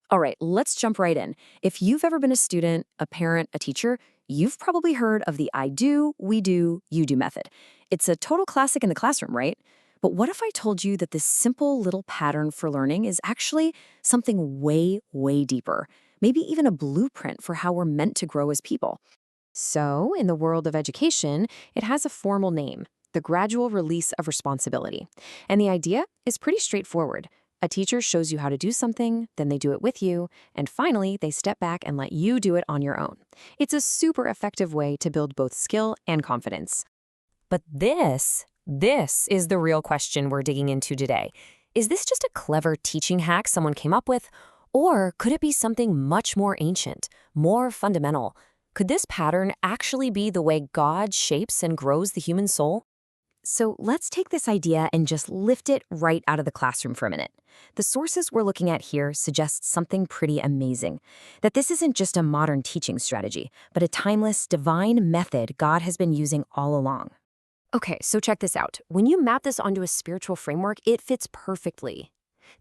All right, let's jump right in. If you've ever been a student, a parent, a teacher, you've probably heard of the I do, we do, you do method. It's a total classic in the classroom, right? But what if I told you that this simple little pattern for learning is actually something way, way deeper? Maybe even a blueprint for how we're meant to grow as people. So, in the world of education, it has a formal name, the gradual release of responsibility. And the idea is pretty straightforward. A teacher shows you how to do something, then they do it with you, and finally, they step back and let you do it on your own. It's a super effective way to build both skill and confidence. But this is the real question we're digging into today. Is this just a clever teaching hack someone came up with? Or could it be something much more ancient, more fundamental? Could this pattern actually be the way God shapes and grows the human soul? So let's take this idea and just lift it right out of the classroom for a minute. The sources we're looking at here suggest something pretty amazing, that this isn't just a modern teaching strategy, but a timeless, divine method God has been using all along. Okay, so check this out. When you map this onto a spiritual framework, it fits perfectly.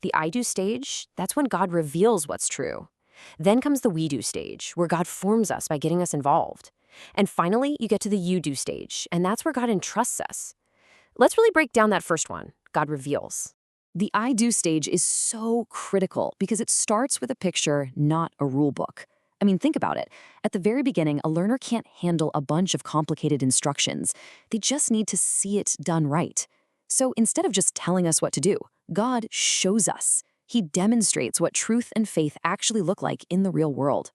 The I do stage, that's when God reveals what's true. Then comes the we do stage, where God forms us by getting us involved. And finally, you get to the you do stage, and that's where God entrusts us. Let's really break down that first one, God reveals. The I do stage is so critical because it starts with a picture, not a rule book. I mean, think about it. At the very beginning, a learner can't handle a bunch of complicated instructions. They just need to see it done right. So instead of just telling us what to do, God shows us. He demonstrates what truth and faith actually look like in the real world.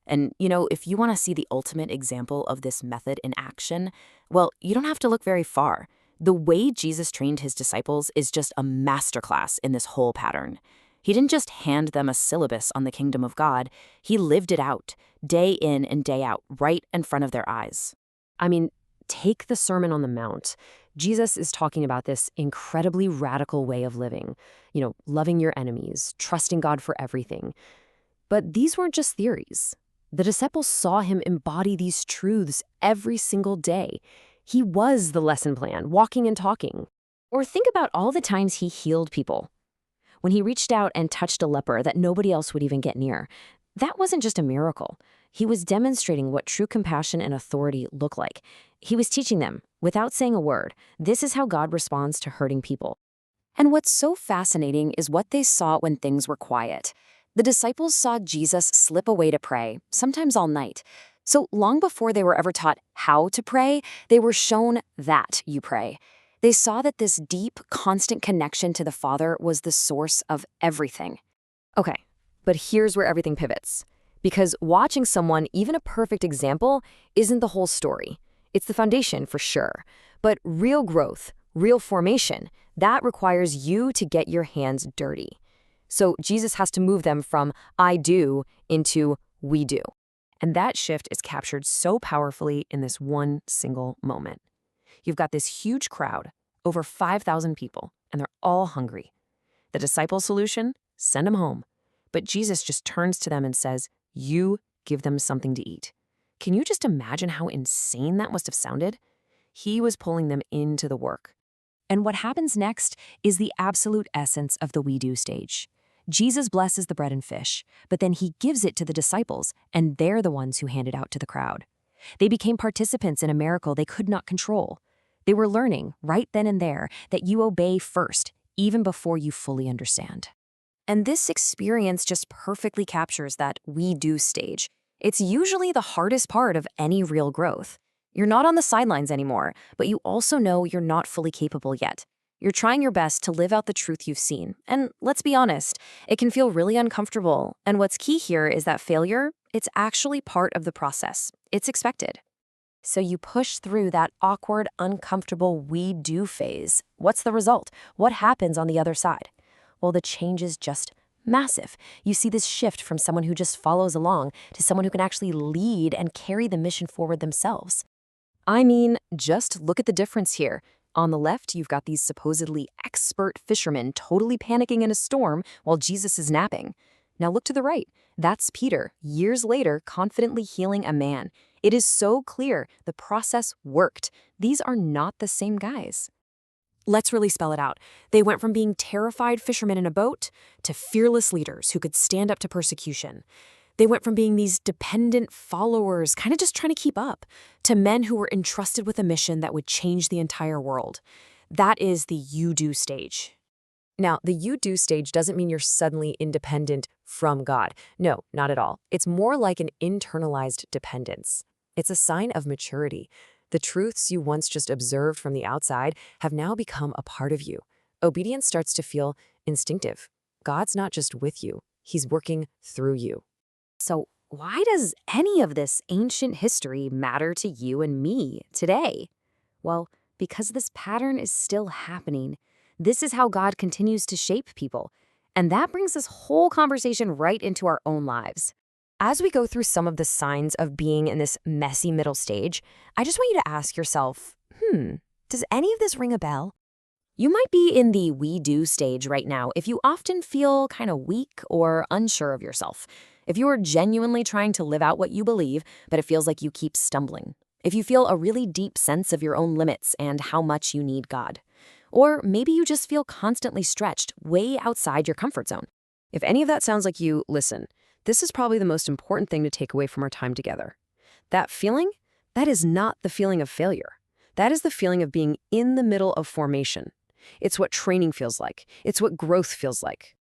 And, if you want to see the ultimate example of this method in action, well, you don't have to look very far. The way Jesus trained his disciples is just a masterclass in this whole pattern. He didn't just hand them a syllabus on the kingdom of God, he lived it out, day in and day out, right in front of their eyes. I mean, take the Sermon on the Mount. Jesus is talking about this incredibly radical way of living, loving your enemies, trusting God for everything. But these weren't just theories. The disciples saw him embody these truths every single day. He was the lesson plan, walking and talking. Or think about all the times he healed people. When he reached out and touched a leper that nobody else would even get near, that wasn't just a miracle. He was demonstrating what true compassion and authority look like. He was teaching them, without saying a word, this is how God responds to hurting people. And what's so fascinating is what they saw when things were quiet. The disciples saw Jesus slip away to pray, sometimes all night. So long before they were ever taught how to pray, they were shown that you pray. They saw that this deep, constant connection to the Father was the source of everything. Okay, but here's where everything pivots. Because watching someone, even a perfect example, isn't the whole story. It's the foundation for sure. But real growth, real formation, that requires you to get your hands dirty. So Jesus has to move them from I do into we do. And that shift is captured so powerfully in this one single moment. You've got this huge crowd, over 5,000 people, and they're all hungry. The disciples' solution? Send them home. But Jesus just turns to them and says, you give them something to eat. Can you just imagine how insane that must have sounded? He was pulling them into the work. And what happens next is the absolute essence of the we do stage. Jesus blesses the bread and fish, but then he gives it to the disciples, and they're the ones who hand it out to the crowd. They became participants in a miracle they could not control. They were learning, right then and there, that you obey first, even before you fully understand. And this experience just perfectly captures that we do stage. It's usually the hardest part of any real growth. You're not on the sidelines anymore, but you also know you're not fully capable yet. You're trying your best to live out the truth you've seen. And let's be honest, it can feel really uncomfortable. And what's key here is that failure, it's actually part of the process. It's expected. So you push through that awkward, uncomfortable we do phase. What's the result? What happens on the other side? Well, the change is just massive. You see this shift from someone who just follows along to someone who can actually lead and carry the mission forward themselves. I mean, just look at the difference here. On the left, you've got these supposedly expert fishermen totally panicking in a storm while Jesus is napping. Now look to the right. That's Peter, years later, confidently healing a man. It is so clear the process worked. These are not the same guys. Let's really spell it out. They went from being terrified fishermen in a boat to fearless leaders who could stand up to persecution. They went from being these dependent followers, kind of just trying to keep up, to men who were entrusted with a mission that would change the entire world. That is the you do stage. Now, the you do stage doesn't mean you're suddenly independent from God. No, not at all. It's more like an internalized dependence. It's a sign of maturity. The truths you once just observed from the outside have now become a part of you. Obedience starts to feel instinctive. God's not just with you, He's working through you. So, why does any of this ancient history matter to you and me today? Well, because this pattern is still happening. This is how God continues to shape people. And that brings this whole conversation right into our own lives. As we go through some of the signs of being in this messy middle stage, I just want you to ask yourself, does any of this ring a bell? You might be in the we do stage right now if you often feel kind of weak or unsure of yourself. If you are genuinely trying to live out what you believe, but it feels like you keep stumbling. If you feel a really deep sense of your own limits and how much you need God. Or maybe you just feel constantly stretched way outside your comfort zone. If any of that sounds like you, listen, this is probably the most important thing to take away from our time together. That feeling, that is not the feeling of failure. That is the feeling of being in the middle of formation. It's what training feels like. It's what growth feels like.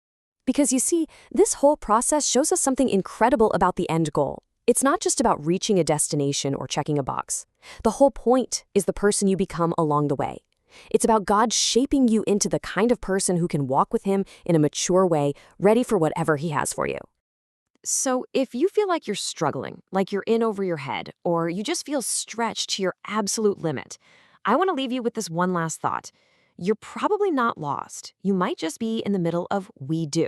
Because you see, this whole process shows us something incredible about the end goal. It's not just about reaching a destination or checking a box. The whole point is the person you become along the way. It's about God shaping you into the kind of person who can walk with Him in a mature way, ready for whatever He has for you. So if you feel like you're struggling, like you're in over your head, or you just feel stretched to your absolute limit, I want to leave you with this one last thought. You're probably not lost. You might just be in the middle of we do.